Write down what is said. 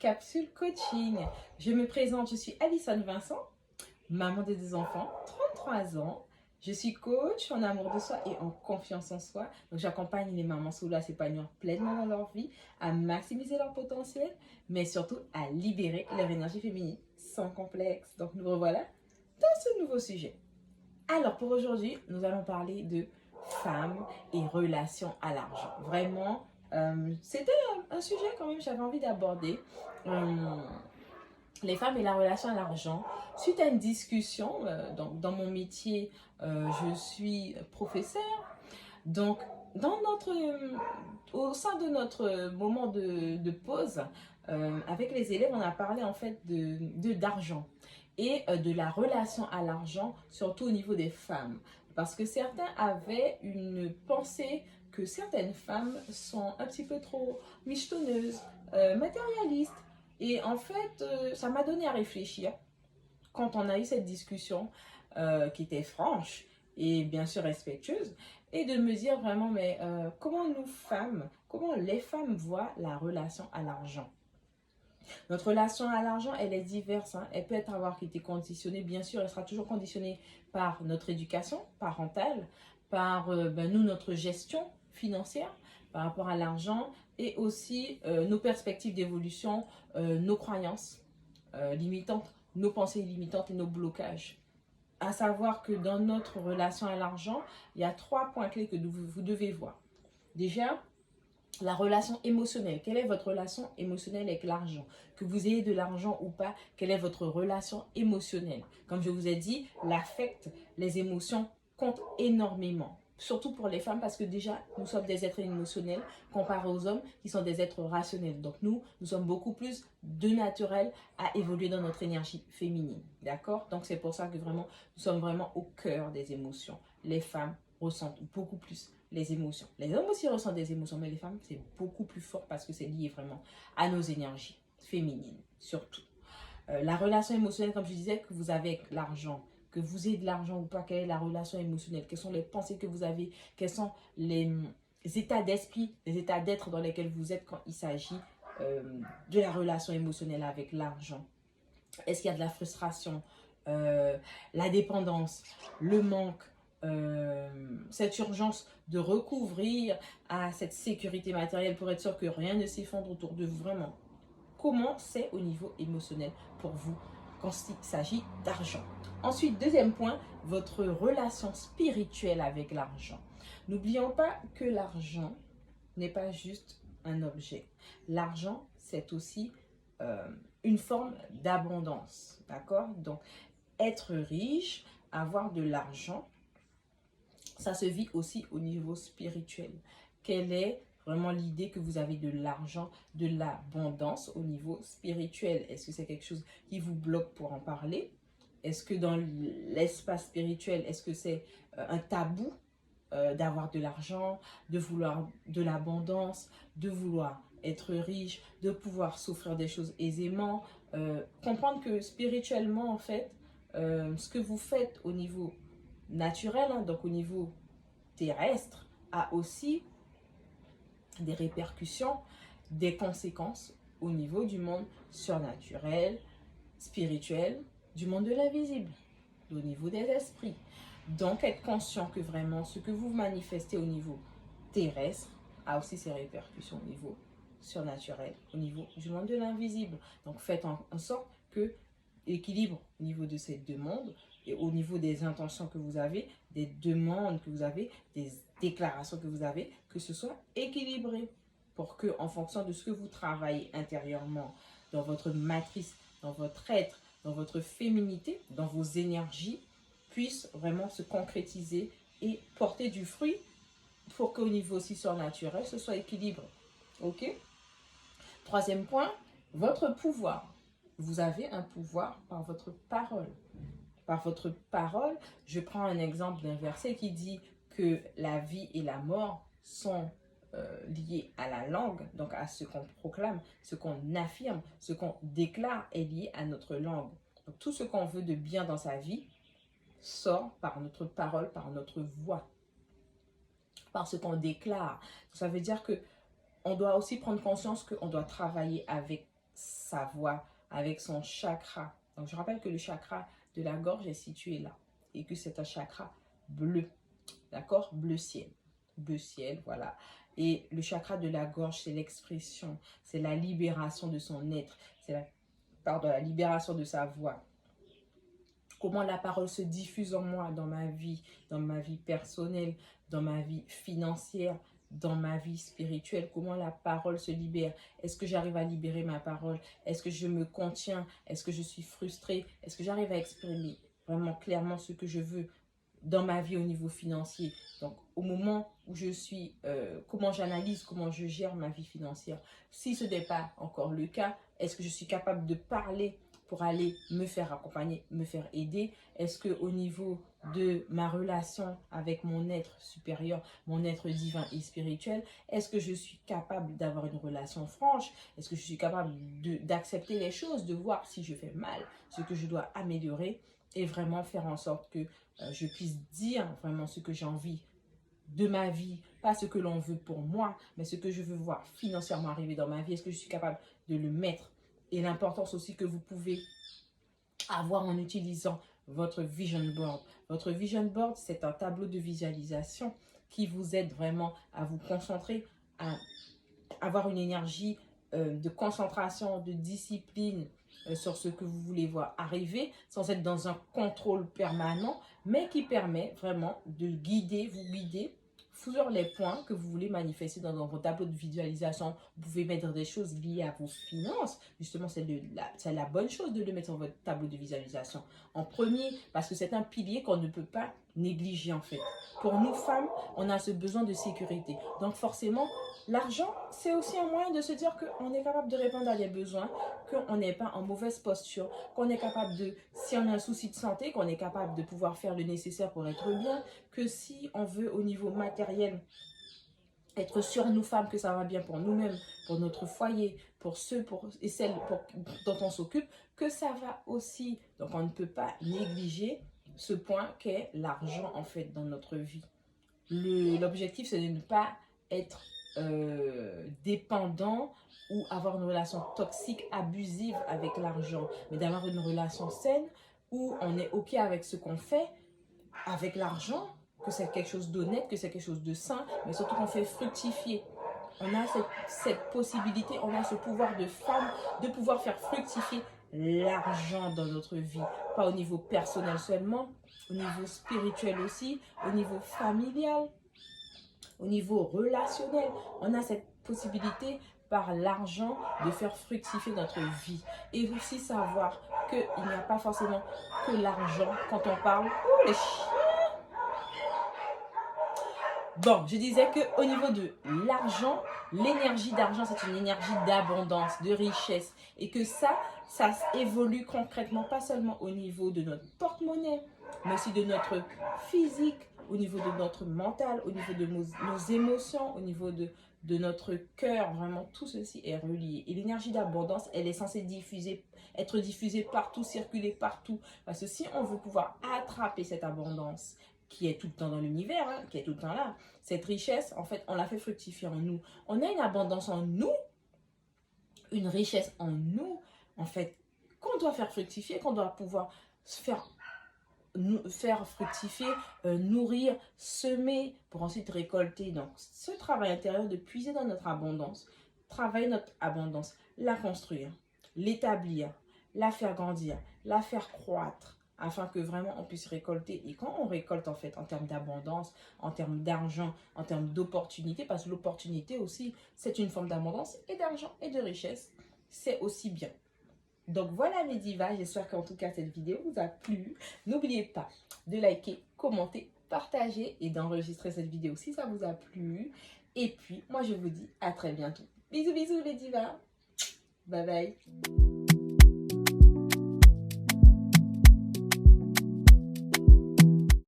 capsule coaching. Je me présente, je suis Alison Vincent, maman de 2 enfants, 33 ans. Je suis coach en amour de soi et en confiance en soi. Donc, j'accompagne les mamans solo à s'épanouir pleinement dans leur vie, à maximiser leur potentiel, mais surtout à libérer leur énergie féminine sans complexe. Donc, nous revoilà dans ce nouveau sujet. Alors, pour aujourd'hui, nous allons parler de femmes et relations à l'argent. Vraiment, c'était un sujet quand même que j'avais envie d'aborder. Les femmes et la relation à l'argent. Suite à une discussion, donc dans mon métier, je suis professeure. Donc, au sein de notre moment de pause, avec les élèves, on a parlé en fait d'argent et de la relation à l'argent, surtout au niveau des femmes. Parce que certains avaient une pensée que certaines femmes sont un petit peu trop michetonneuses, matérialistes. Et en fait, ça m'a donné à réfléchir quand on a eu cette discussion qui était franche et bien sûr respectueuse, et de me dire vraiment, mais comment les femmes voient la relation à l'argent. Notre relation à l'argent, elle est diverse, hein. Elle peut avoir été conditionnée, bien sûr, elle sera toujours conditionnée par notre éducation parentale, par nous, notre gestion financière par rapport à l'argent, et aussi nos perspectives d'évolution, nos croyances limitantes, nos pensées limitantes et nos blocages. À savoir que dans notre relation à l'argent, il y a 3 points clés que vous devez voir. Déjà, la relation émotionnelle. Quelle est votre relation émotionnelle avec l'argent? Que vous ayez de l'argent ou pas, quelle est votre relation émotionnelle? Comme je vous ai dit, l'affect, les émotions comptent énormément. Surtout pour les femmes, parce que déjà, nous sommes des êtres émotionnels comparés aux hommes qui sont des êtres rationnels. Donc nous sommes beaucoup plus de naturel à évoluer dans notre énergie féminine. D'accord? Donc c'est pour ça que vraiment, nous sommes vraiment au cœur des émotions. Les femmes ressentent beaucoup plus les émotions. Les hommes aussi ressentent des émotions, mais les femmes, c'est beaucoup plus fort parce que c'est lié vraiment à nos énergies féminines, surtout. La relation émotionnelle, comme je disais, que vous avez avec l'argent, que vous ayez de l'argent ou pas, quelle est la relation émotionnelle, quelles sont les pensées que vous avez, quels sont les états d'esprit, les états d'être dans lesquels vous êtes quand il s'agit de la relation émotionnelle avec l'argent. Est-ce qu'il y a de la frustration, la dépendance, le manque, cette urgence de recouvrir à cette sécurité matérielle pour être sûr que rien ne s'effondre autour de vous, vraiment. Comment c'est au niveau émotionnel pour vous quand il s'agit d'argent? Ensuite, deuxième point, votre relation spirituelle avec l'argent. N'oublions pas que l'argent n'est pas juste un objet. L'argent, c'est aussi une forme d'abondance, d'accord? Donc, être riche, avoir de l'argent, ça se vit aussi au niveau spirituel. Quelle est vraiment l'idée que vous avez de l'argent, de l'abondance au niveau spirituel? Est-ce que c'est quelque chose qui vous bloque pour en parler? Est-ce que dans l'espace spirituel, est-ce que c'est un tabou d'avoir de l'argent, de vouloir de l'abondance, de vouloir être riche, de pouvoir s'offrir des choses aisément? Comprendre que spirituellement, en fait, ce que vous faites au niveau naturel, hein, donc au niveau terrestre, a aussi des répercussions, des conséquences au niveau du monde surnaturel, spirituel, du monde de l'invisible, au niveau des esprits. Donc, être conscient que vraiment ce que vous manifestez au niveau terrestre a aussi ses répercussions au niveau surnaturel, au niveau du monde de l'invisible. Donc, faites en sorte que l'équilibre au niveau de ces deux mondes et au niveau des intentions que vous avez, des demandes que vous avez, des déclarations que vous avez, que ce soit équilibré pour que, en fonction de ce que vous travaillez intérieurement, dans votre matrice, dans votre être, dans votre féminité, dans vos énergies, puisse vraiment se concrétiser et porter du fruit pour qu'au niveau aussi surnaturel, ce soit équilibré. Ok? Troisième point, votre pouvoir. Vous avez un pouvoir par votre parole. Par votre parole, je prends un exemple d'un verset qui dit que la vie et la mort sont liées à la langue, donc à ce qu'on proclame, ce qu'on affirme, ce qu'on déclare est lié à notre langue. Donc tout ce qu'on veut de bien dans sa vie sort par notre parole, par notre voix, par ce qu'on déclare. Ça veut dire que on doit aussi prendre conscience qu'on doit travailler avec sa voix, avec son chakra. Donc, je rappelle que le chakra de la gorge est situé là et que c'est un chakra bleu, d'accord? Bleu ciel. Bleu ciel, voilà. Et le chakra de la gorge, c'est l'expression, c'est la libération de son être, c'est la libération de sa voix. Comment la parole se diffuse en moi, dans ma vie personnelle, dans ma vie financière, dans ma vie spirituelle, comment la parole se libère. Est-ce que j'arrive à libérer ma parole? Est-ce que je me contiens? Est-ce que je suis frustrée? Est-ce que j'arrive à exprimer vraiment clairement ce que je veux dans ma vie au niveau financier? Donc, au moment où je suis, comment j'analyse, comment je gère ma vie financière. Si ce n'est pas encore le cas, est-ce que je suis capable de parler pour aller me faire accompagner, me faire aider? Est-ce qu'au niveau de ma relation avec mon être supérieur, mon être divin et spirituel, est-ce que je suis capable d'avoir une relation franche? Est-ce que je suis capable d'accepter les choses, de voir si je fais mal, ce que je dois améliorer et vraiment faire en sorte que je puisse dire vraiment ce que j'ai envie de ma vie, pas ce que l'on veut pour moi, mais ce que je veux voir financièrement arriver dans ma vie. Est-ce que je suis capable de le mettre? Et l'importance aussi que vous pouvez avoir en utilisant votre vision board. Votre vision board, c'est un tableau de visualisation qui vous aide vraiment à vous concentrer, à avoir une énergie de concentration, de discipline sur ce que vous voulez voir arriver, sans être dans un contrôle permanent, mais qui permet vraiment de vous guider sur les points que vous voulez manifester dans vos tableaux de visualisation. Vous pouvez mettre des choses liées à vos finances. Justement, c'est la bonne chose de le mettre dans votre tableau de visualisation en premier, parce que c'est un pilier qu'on ne peut pas négliger en fait. Pour nous femmes, on a ce besoin de sécurité. Donc forcément, l'argent, c'est aussi un moyen de se dire qu'on est capable de répondre à des besoins, qu'on n'est pas en mauvaise posture, qu'on est capable de, si on a un souci de santé, qu'on est capable de pouvoir faire le nécessaire pour être bien, que si on veut au niveau matériel être sûr, nous femmes, que ça va bien pour nous-mêmes, pour notre foyer, pour ceux et celles dont on s'occupe, que ça va aussi. Donc on ne peut pas négliger ce point qu'est l'argent en fait dans notre vie. L'objectif, c'est de ne pas être dépendant ou avoir une relation toxique, abusive avec l'argent, mais d'avoir une relation saine où on est OK avec ce qu'on fait avec l'argent, que c'est quelque chose d'honnête, que c'est quelque chose de sain, mais surtout qu'on fait fructifier. On a cette possibilité, on a ce pouvoir de femme de pouvoir faire fructifier l'argent dans notre vie. Pas au niveau personnel seulement, au niveau spirituel aussi, au niveau familial, au niveau relationnel. On a cette possibilité par l'argent de faire fructifier notre vie. Et aussi savoir qu'il n'y a pas forcément que l'argent quand on parle. Oh, les chiens! Bon, je disais qu'au niveau de l'argent, l'énergie d'argent, c'est une énergie d'abondance, de richesse. Et que ça évolue concrètement, pas seulement au niveau de notre porte-monnaie, mais aussi de notre physique, au niveau de notre mental, au niveau de nos émotions, au niveau de notre cœur. Vraiment, tout ceci est relié. Et l'énergie d'abondance, elle est censée être diffusée partout, circuler partout. Parce que si on veut pouvoir attraper cette abondance, qui est tout le temps dans l'univers, hein, qui est tout le temps là. Cette richesse, en fait, on la fait fructifier en nous. On a une abondance en nous, une richesse en nous, en fait, qu'on doit faire fructifier, qu'on doit pouvoir faire fructifier, nourrir, semer, pour ensuite récolter. Donc, ce travail intérieur de puiser dans notre abondance, travailler notre abondance, la construire, l'établir, la faire grandir, la faire croître, afin que vraiment on puisse récolter. Et quand on récolte en fait en termes d'abondance, en termes d'argent, en termes d'opportunité, parce que l'opportunité aussi, c'est une forme d'abondance et d'argent et de richesse, c'est aussi bien. Donc voilà mes divas, j'espère qu'en tout cas cette vidéo vous a plu. N'oubliez pas de liker, commenter, partager et d'enregistrer cette vidéo si ça vous a plu. Et puis moi je vous dis à très bientôt. Bisous bisous les divas. Bye bye.